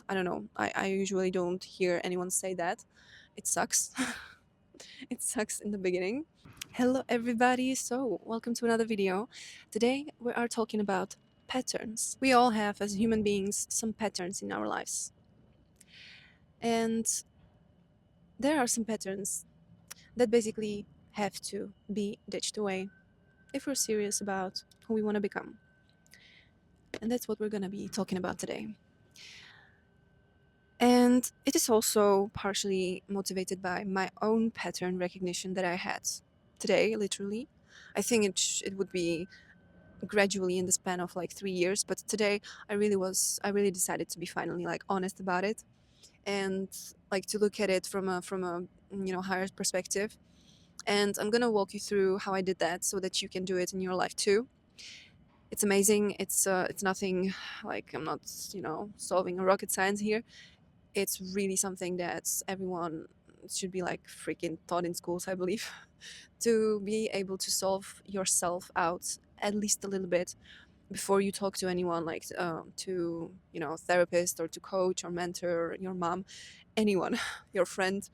I don't know. I usually don't hear anyone say that. It sucks. It sucks in the beginning. Hello, everybody. So, welcome to another video. Today, we are talking about patterns. We all have, as human beings, some patterns in our lives. And there are some patterns that basically have to be ditched away if we're serious about who we want to become. And that's what we're going to be talking about today. And it is also partially motivated by my own pattern recognition that I had today, literally. I think it would be gradually in the span of like 3 years, but today I really decided to be finally like honest about it and like to look at it from a higher perspective. And I'm gonna walk you through how I did that so that you can do it in your life too. It's amazing. It's nothing like I'm not solving a rocket science here. It's really something that everyone should be like freaking taught in schools, I believe, to be able to solve yourself out at least a little bit before you talk to anyone, like to therapist or to coach or mentor, your mom, anyone, your friend.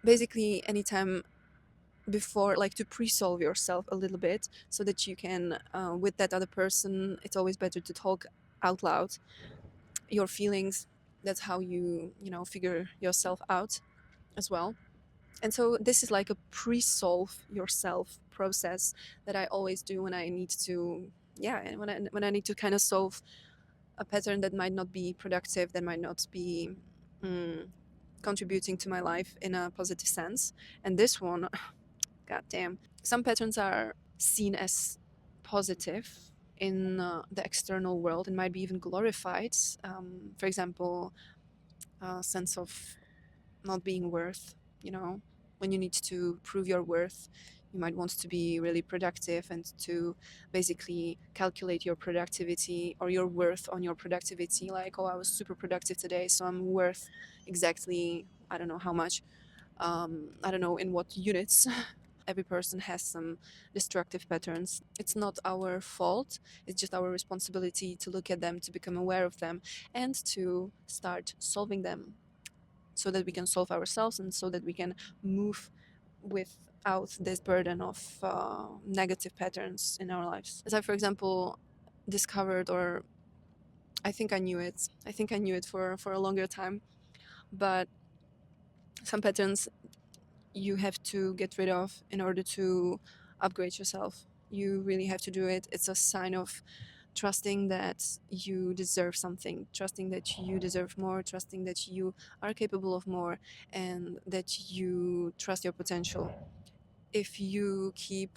Basically, anytime before, like to pre-solve yourself a little bit so that you can with that other person, it's always better to talk out loud your feelings. That's how you figure yourself out as well. And so this is like a pre-solve yourself process that I always do when I need to, yeah, and when I need to kind of solve a pattern that might not be productive, that might not be mm, contributing to my life in a positive sense. And this one, god damn, some patterns are seen as positive in the external world and might be even glorified. For example, a sense of not being worth, when you need to prove your worth, you might want to be really productive and to basically calculate your productivity or your worth on your productivity, like, oh, I was super productive today, so I'm worth exactly, I don't know how much, I don't know in what units. Every person has some destructive patterns. It's not our fault, it's just our responsibility to look at them, to become aware of them, and to start solving them so that we can solve ourselves and so that we can move without this burden of negative patterns in our lives. As I, for example, discovered, or I think I knew it for a longer time, but some patterns you have to get rid of in order to upgrade yourself. You really have to do it. It's a sign of trusting that you deserve something, trusting that you deserve more, trusting that you are capable of more, and that you trust your potential. If you keep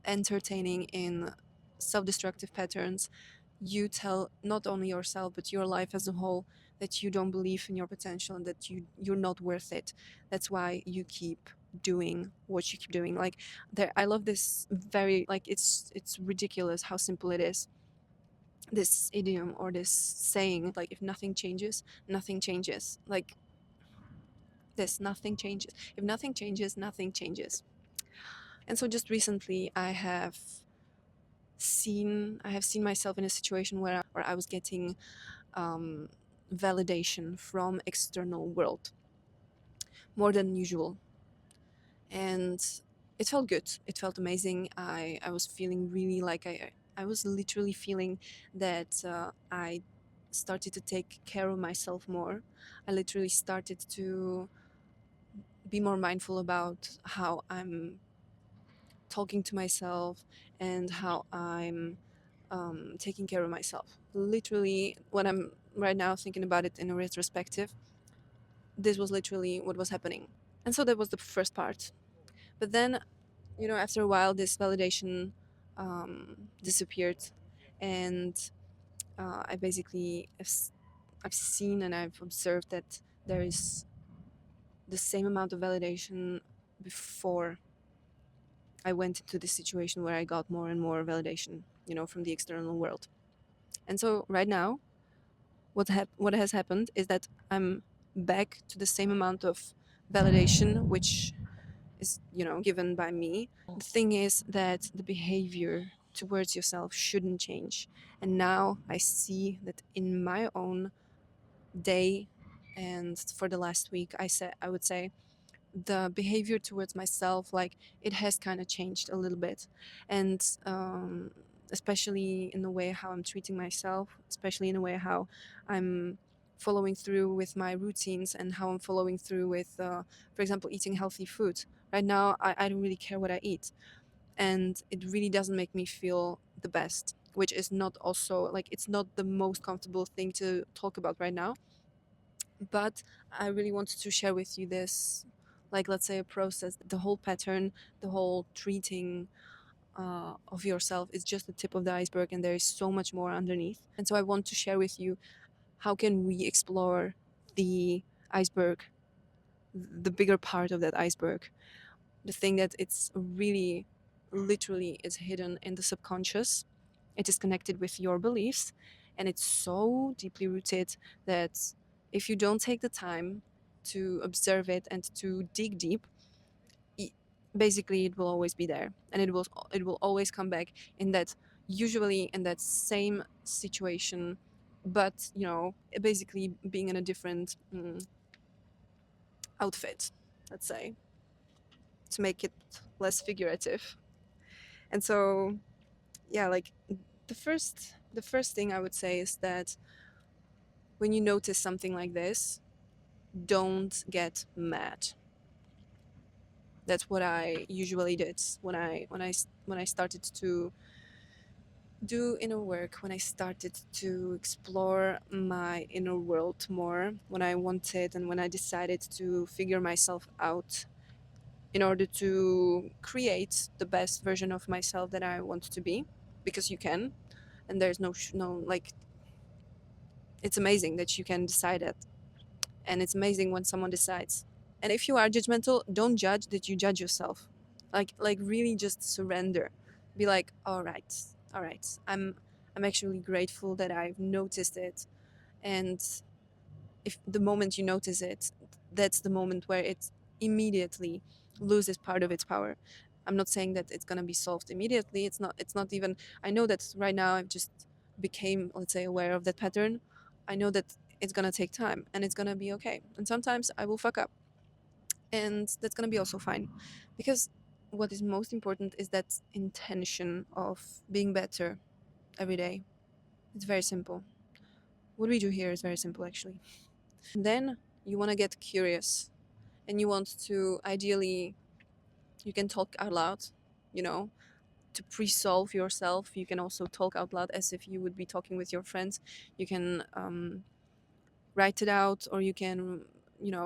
entertaining in self destructive patterns, you tell not only yourself but your life as a whole that you don't believe in your potential and that you're not worth it. That's why you keep doing what you keep doing. Like, there, I love this very, like, it's ridiculous how simple it is, this idiom or this saying, like, if nothing changes, nothing changes. Like this, nothing changes. If nothing changes, nothing changes. And so just recently I have seen myself in a situation where I was getting um, validation from external world more than usual, and it felt good. It felt amazing. I was feeling really like I was literally feeling that I started to take care of myself more. I literally started to be more mindful about how I'm talking to myself and how I'm taking care of myself. Literally, when I'm right now thinking about it in a retrospective, this was literally what was happening. And so that was the first part. But then, after a while, this validation disappeared. And I basically I've seen and I've observed that there is the same amount of validation before I went into this situation where I got more and more validation, from the external world. And so right now, what has happened is that I'm back to the same amount of validation, which is given by me. The thing is that the behavior towards yourself shouldn't change. And now I see that in my own day and for the last week, I would say the behavior towards myself, like, it has kind of changed a little bit. And especially in the way how I'm treating myself, especially in the way how I'm following through with my routines and how I'm following through with, for example, eating healthy food. Right now, I don't really care what I eat, and it really doesn't make me feel the best, which is not also like, it's not the most comfortable thing to talk about right now. But I really wanted to share with you this, like, let's say, a process. The whole pattern, the whole treating of yourself is just the tip of the iceberg, and there is so much more underneath. And so I want to share with you how can we explore the iceberg, the bigger part of that iceberg, the thing that it's really literally is hidden in the subconscious. It is connected with your beliefs, and it's so deeply rooted that if you don't take the time to observe it and to dig deep, i- basically it will always be there, and it will always come back in that, usually in that same situation, but basically being in a different outfit, let's say, to make it less figurative. And so, yeah, like, the first thing I would say is that when you notice something like this, don't get mad. That's what I usually did when I started to do inner work, when I started to explore my inner world more, when I wanted and when I decided to figure myself out in order to create the best version of myself that I want to be, because you can, and there's no, like, it's amazing that you can decide it, and it's amazing when someone decides. And if you are judgmental, don't judge that you judge yourself. Like really just surrender. Be like, all right, I'm actually grateful that I've noticed it. And if the moment you notice it, that's the moment where it immediately loses part of its power. I'm not saying that it's going to be solved immediately. It's not even, I know that right now I've just became, let's say, aware of that pattern. I know that it's going to take time, and it's going to be okay, and sometimes I will fuck up, and that's going to be also fine, because what is most important is that intention of being better every day. It's very simple. What we do here is very simple, actually. Then you want to get curious, and you want to, ideally, you can talk out loud, you know to pre-solve yourself. You can also talk out loud as if you would be talking with your friends. You can write it out, or you can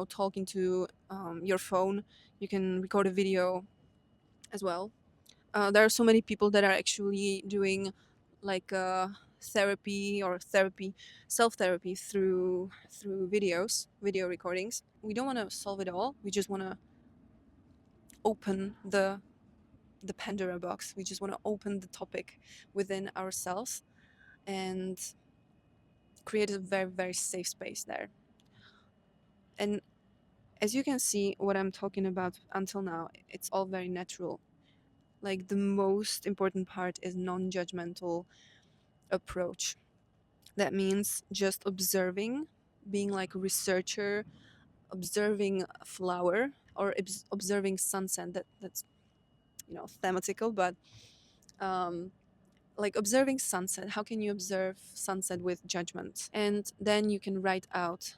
talk into your phone. You can record a video as well. There are so many people that are actually doing, like, therapy, or therapy, self-therapy through video recordings. We don't want to solve it all. We just want to open the Pandora box. We just want to open the topic within ourselves and create a very, very safe space there. And as you can see, what I'm talking about until now, it's all very natural. Like, the most important part is non-judgmental approach. That means just observing, being like a researcher, observing a flower, or observing sunset. That's thematical, but um, like observing sunset. How can you observe sunset with judgment? And then you can write out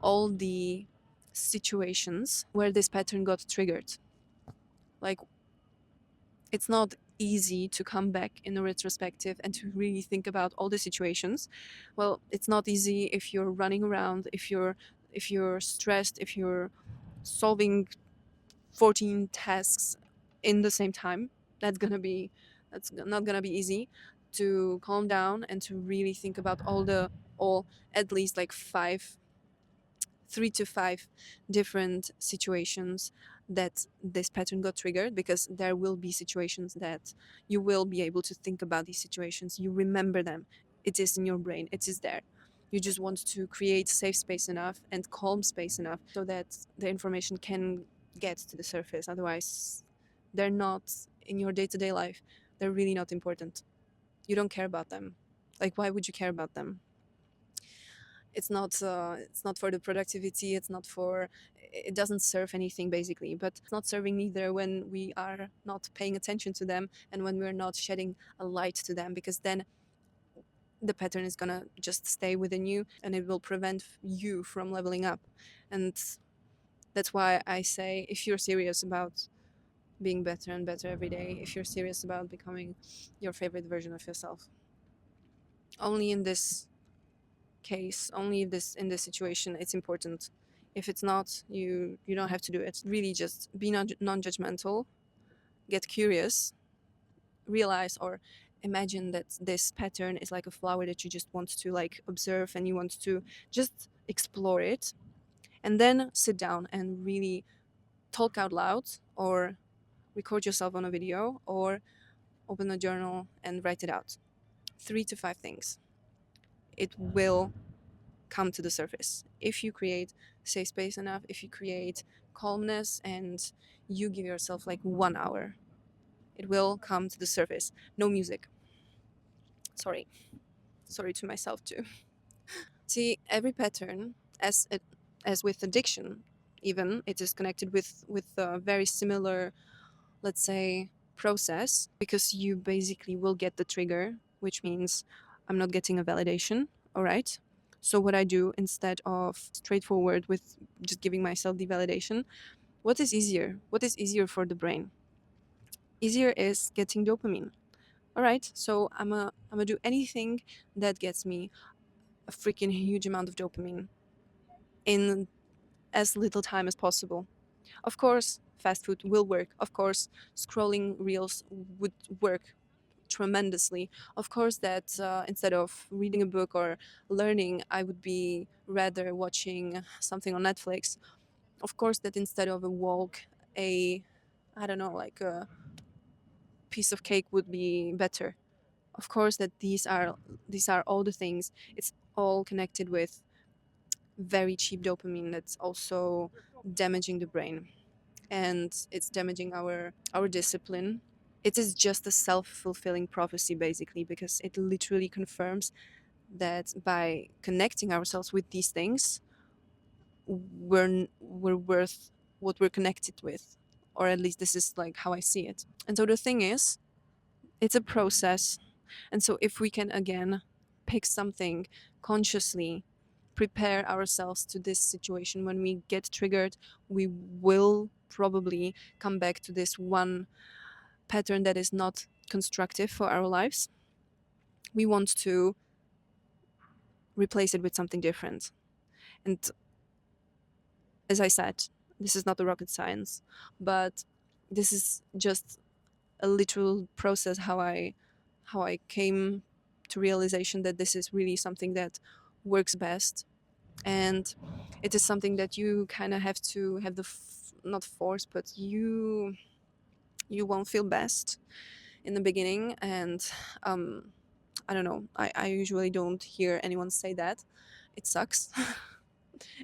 all the situations where this pattern got triggered. Like, it's not easy to come back in a retrospective and to really think about all the situations. Well, it's not easy if you're running around, if you're stressed, if you're solving 14 tasks in the same time. That's not gonna be easy to calm down and to really think about all at least like 3 to 5 different situations that this pattern got triggered, because there will be situations that you will be able to think about these situations. You remember them. It is in your brain. It is there. You just want to create safe space enough and calm space enough so that the information can get to the surface. Otherwise, they're not in your day-to-day life. They're really not important. You don't care about them. Like, why would you care about them? it's not for the productivity, it doesn't serve anything basically, but it's not serving neither when we are not paying attention to them and when we're not shedding a light to them, because then the pattern is gonna just stay within you and it will prevent you from leveling up. And that's why I say, if you're serious about being better and better every day, if you're serious about becoming your favorite version of yourself, only in this case, only this in this situation, it's important. If it's not, you don't have to do it. Really, just be non-judgmental, get curious, realize or imagine that this pattern is like a flower that you just want to like observe and you want to just explore it, and then sit down and really talk out loud, or record yourself on a video, or open a journal and write it out. 3 to 5 things. It will come to the surface if you create safe space enough, if you create calmness, and you give yourself like 1 hour. It will come to the surface. No music. Sorry. Sorry to myself too. See, every pattern, as with addiction, even it is connected with a very similar, let's say, process, because you basically will get the trigger, which means I'm not getting a validation. All right. So what I do, instead of straightforward with just giving myself the validation, what is easier? What is easier for the brain? Easier is getting dopamine. All right. So I'm gonna do anything that gets me a freaking huge amount of dopamine in as little time as possible. Of course, fast food will work. Of course, scrolling reels would work tremendously. Of course, that instead of reading a book or learning, I would be rather watching something on Netflix. Of course, that instead of a walk, a I don't know, like a piece of cake would be better. Of course, that these are all the things. It's all connected with very cheap dopamine that's also damaging the brain, and it's damaging our discipline. It is just a self-fulfilling prophecy basically, because it literally confirms that by connecting ourselves with these things, we're worth what we're connected with, or at least this is like how I see it. And so the thing is, it's a process. And so if we can again pick something consciously, prepare ourselves to this situation, when we get triggered, we will probably come back to this one pattern that is not constructive for our lives. We want to replace it with something different. And as I said, this is not a rocket science, but this is just a literal process, how I came to realization that this is really something that works best. And it is something that you kind of have to have not force, but you won't feel best in the beginning. And um I don't know, I usually don't hear anyone say that. It sucks.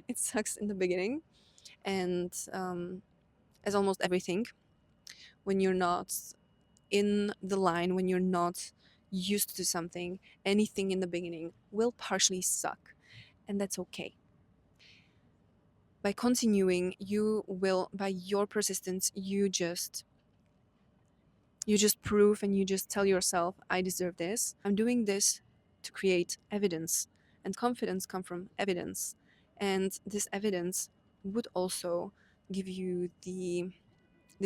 It sucks in the beginning. And as almost everything, when you're not in the line, when you're not used to something, anything in the beginning will partially suck. And that's okay. By continuing, you will, by your persistence, you just prove and you just tell yourself, I deserve this. I'm doing this to create evidence. And confidence comes from evidence. And this evidence would also give you the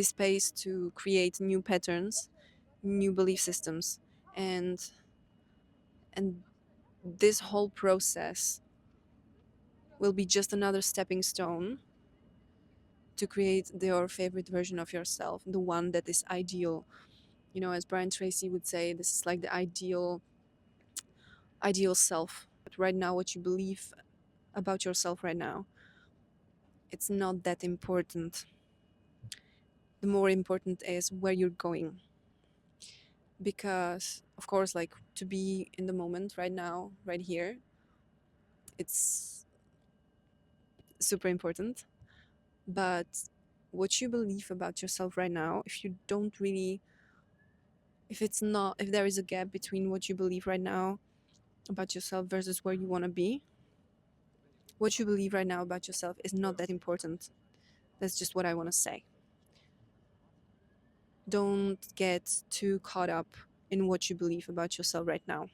space to create new patterns, new belief systems. And this whole process will be just another stepping stone to create your favorite version of yourself, the one that is ideal. You know, as Brian Tracy would say, this is like the ideal self. But right now, what you believe about yourself right now, it's not that important. The more important is where you're going. Because, of course, like to be in the moment right now, right here, it's super important. But what you believe about yourself right now, if you don't really, if there is a gap between what you believe right now about yourself versus where you want to be, what you believe right now about yourself is not that important. That's just what I want to say. Don't get too caught up in what you believe about yourself right now.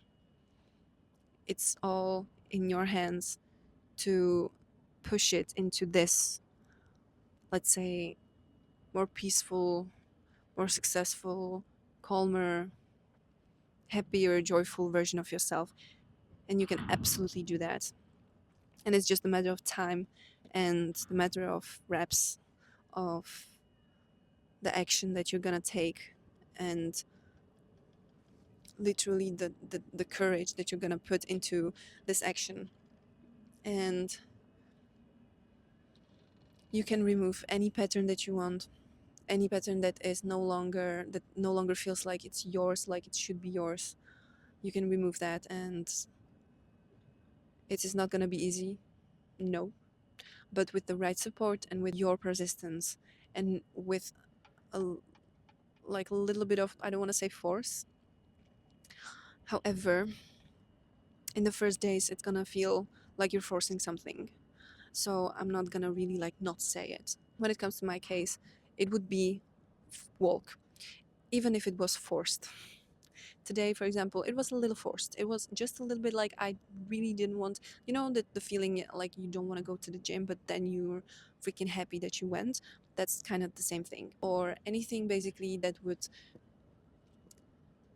It's all in your hands to push it into this, let's say, more peaceful, more successful, calmer, happier, joyful version of yourself. And you can absolutely do that. And it's just a matter of time and the matter of reps of the action that you're gonna take, and literally the courage that you're gonna put into this action. And you can remove any pattern that you want, any pattern that no longer feels like it's yours, like it should be yours. You can remove that, and it is not gonna be easy, no, but with the right support and with your persistence and with a like a little bit of, I don't want to say force. However, in the first days it's gonna feel like you're forcing something. So I'm not gonna really like not say it. When it comes to my case, it would be walk, even if it was forced. Today, for example, it was a little forced. It was just a little bit like I really didn't want, the feeling like you don't want to go to the gym, but then you're freaking happy that you went. That's kind of the same thing. Or anything basically that would,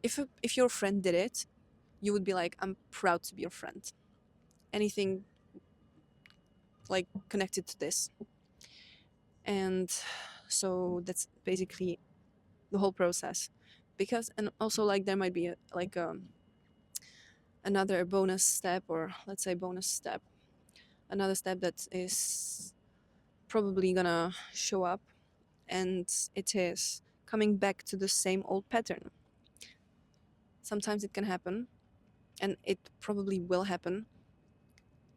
if your friend did it, you would be like, I'm proud to be your friend. Anything like connected to this. And so that's basically the whole process. Because, and also like there might be another bonus step, or let's say bonus step, another step that is probably gonna show up, and it is coming back to the same old pattern. Sometimes it can happen, and it probably will happen.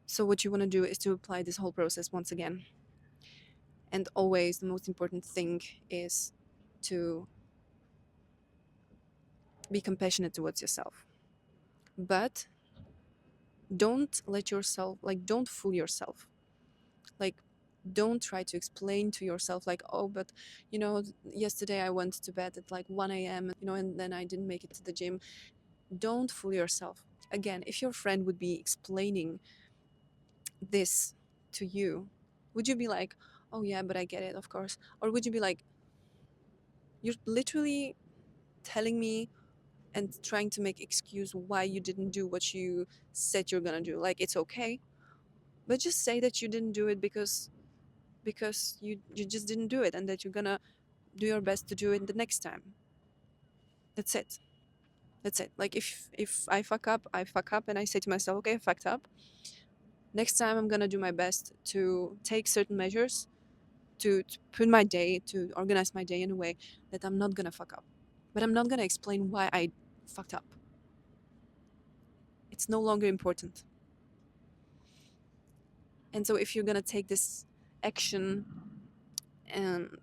So what you want to do is to apply this whole process once again. And always the most important thing is to be compassionate towards yourself. But don't let yourself, like, don't fool yourself. Like, don't try to explain to yourself, like, oh, but, yesterday I went to bed at like 1 a.m., and then I didn't make it to the gym. Don't fool yourself. Again, if your friend would be explaining this to you, would you be like, oh, yeah, but I get it, of course? Or would you be like, you're literally telling me and trying to make excuse why you didn't do what you said you're gonna do? Like, it's okay, but just say that you didn't do it because you just didn't do it, and that you're gonna do your best to do it the next time. That's it. That's it. Like, if I fuck up, I fuck up, and I say to myself, okay, I fucked up. Next time I'm gonna do my best to take certain measures to put my day, to organize my day in a way that I'm not gonna fuck up. But I'm not gonna explain why I fucked up. It's no longer important. And so if you're gonna take this action and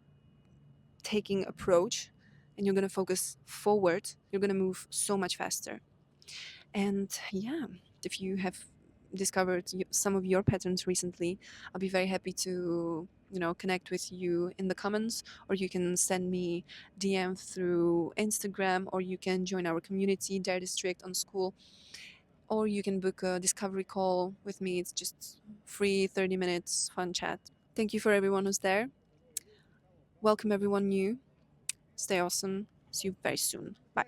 taking approach, and you're gonna focus forward, you're gonna move so much faster. And yeah, if you have discovered some of your patterns recently, I'll be very happy to connect with you in the comments, or you can send me DM through Instagram, or you can join our community, Dare District on School, or you can book a discovery call with me. It's just free, 30 minutes fun chat. Thank you for everyone who's there. Welcome everyone new. Stay awesome. See you very soon. Bye.